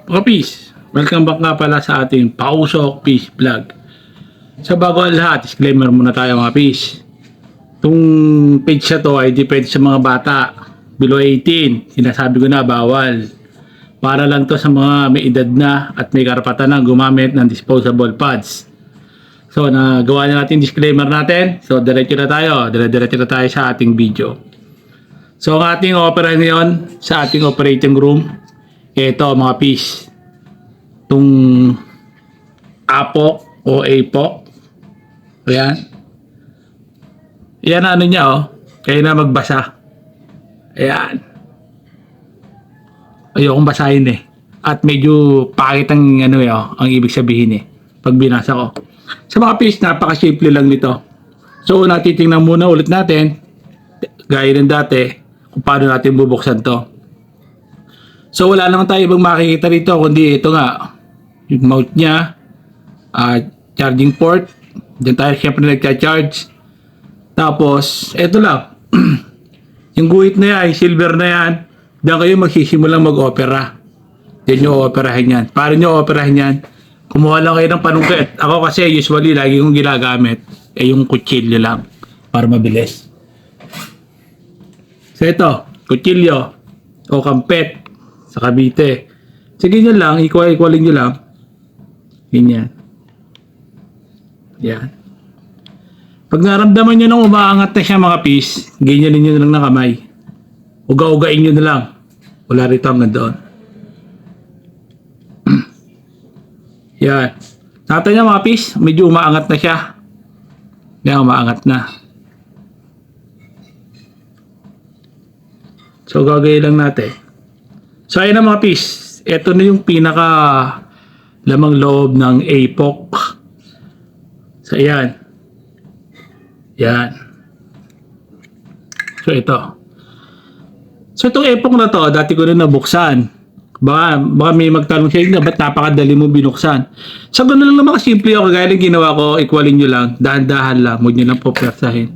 Mga peace, welcome back nga pala sa ating Pausok Peace Vlog. Sa bago ang lahat, disclaimer muna tayo mga peace. Itong page na to ay depende sa mga bata below 18. Sinasabi ko na bawal. Para lang to sa mga may edad na at may karapatan na gumamit ng disposable pads. So nagawa na natin disclaimer natin. So diretso na tayo. Diretso na tayo sa ating video. So ang ating opera ngayon sa ating operating room, ito mga peace. Itong APOC o APOC. Ayan. Yan ano niya oh. Kaya na magbasa. Ayan. Ayokong basahin eh. At medyo pangit ang ano eh oh, ang ibig sabihin eh. Pag binasa ko. Sa mga peace, napaka-simple lang nito. So titingnan muna ulit natin. Gaya ng dati. Kung paano natin bubuksan to. So wala naman tayo ibang makikita rito kundi ito nga yung mount niya, charging port, diyan tayo syempre nagcha-charge. Tapos ito lang yung guhit na yan, yung silver na yan, diyan kayo magsisimulang mag-opera. Diyan nyo operahin yan. Para nyo operahin yan, kumuha lang kayo ng panungkit. Ako kasi usually lagi kong ginagamit yung kutsilyo lang para mabilis. So ito, kutsilyo o kampet sa Cavite. Sige nyo lang, equalin nyo lang. Ganyan. Yan. Pag naramdaman nyo nang umaangat na siya mga peace, ganyan nyo na lang ng kamay. Uga-ugain nyo na lang. Wala rito hanggang doon. Yan. Nakita nyo mga peace, medyo umaangat na siya. Yan, umaangat na. So, gagawin lang natin. So ayun na mga peace, ito na yung pinaka lamang loob ng APOC. So ayan. Yan. So ito. So itong APOC na to, dati ko rin nabuksan. Baka may magtanong siya, ba't napakadali mo binuksan? So ganoon lang naman kasimple ako, kagaya ng ginawa ko, equalin nyo lang, dahan-dahan lang, huwag nyo lang popersahin.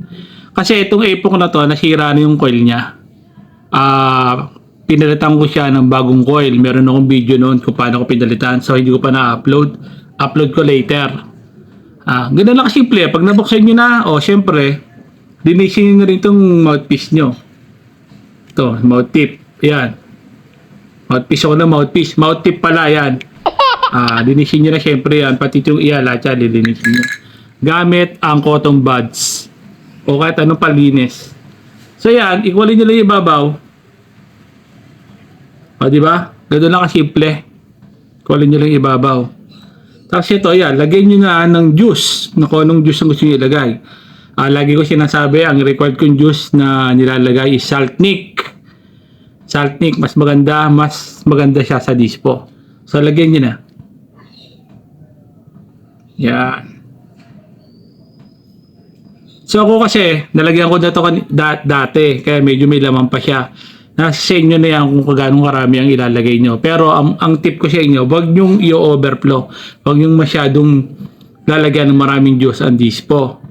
Kasi itong APOC na to, nasira na yung coil niya. Pinalitan ko siya ng bagong coil. Meron akong video noon kung paano ko pinalitan. So, hindi ko pa na-upload. Upload ko later. Ganun lang kasimple. Pag nabuksan nyo na, syempre, linisin nyo na rin itong mouthpiece nyo. Ito, mouth tip. Ayan. Mouthpiece ako na mouthpiece. Mouth tip pala, yan. Linisin nyo na syempre yan. Pati itong lahat yan, lilinisin nyo. Gamit ang cotton buds. O kahit anong palinis. So, yan. Equalin nyo lang yung ibabaw. Di ba? Ganoon lang kasimple. Kunin nyo lang ibabaw. Tapos ito, yan. Lagyan nyo na ng juice. Kung anong juice ang gusto nyo ilagay. Lagi ko sinasabi, ang required kong juice na nilalagay is Saltnik. Saltnik, mas maganda siya sa dispo. So, lagyan nyo na. Yan. So, ako kasi, nalagyan ko na ito dati. Kaya medyo may laman pa siya. Nasa inyo na yan kung ganong karami ang ilalagay nyo. Pero ang tip ko sa inyo, wag nyong i-overflow. Wag nyong masyadong lalagyan ng maraming juice ang dispo.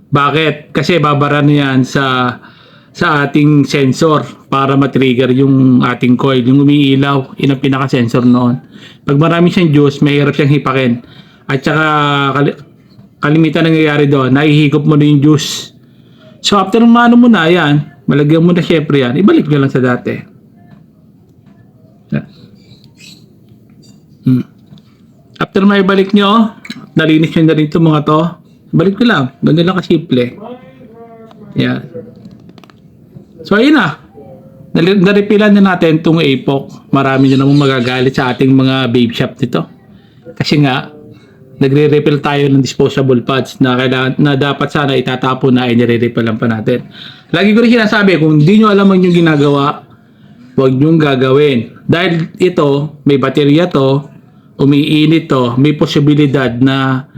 Bakit? Kasi babara na yan sa ating sensor para matrigger yung ating coil. Yung umiilaw, yun ang pinaka-sensor noon. Pag marami siyang juice, mahirap siyang hipakin. At saka kalimitan nangyayari doon, nahihigop mo na yung juice. So after mano mo na yan, malagyan mo na syempre yan. Ibalik nyo lang sa dati. After maibalik nyo, nalinis nyo na rin itong mga to. Balik ko lang. Ganun lang kasimple. Yan. So, ayun na. Narepilan na natin itong APOC. Marami nyo namang magagalit sa ating mga babe shop nito. Kasi nga, nagre-refill tayo ng disposable pads na dapat sana itatapon na ay nire-refill lang pa natin. Lagi ko rin sinasabi, kung hindi nyo alam ang yung ginagawa, huwag nyong gagawin. Dahil ito, may baterya to, umiinit to, may posibilidad na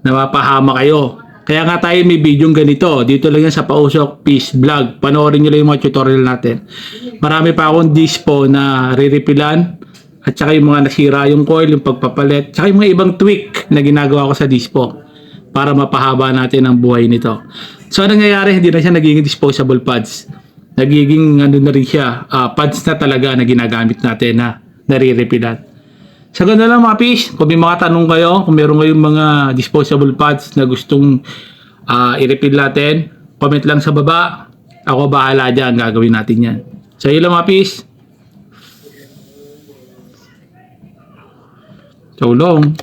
mapahama kayo. Kaya nga tayo may video ganito. Dito lang yan sa Pausok Peace Vlog. Panoorin nyo lang yung mga tutorial natin. Marami pa akong dispo na re-refillan. At saka yung mga nasira yung coil, yung pagpapalit, saka yung mga ibang tweak na ginagawa ko sa dispo para mapahaba natin ang buhay nito. So, anong nangyayari? Hindi na siya nagiging disposable pads. Nagiging ano na rin siya, pads na talaga na ginagamit natin na nare-refilan. Sa ganun lang mga fish, kung may mga tanong kayo, kung meron kayong mga disposable pods na gustong i-refill natin, comment lang sa baba. Ako bahala dyan, gagawin natin yan. So yun lang mga fish. So long.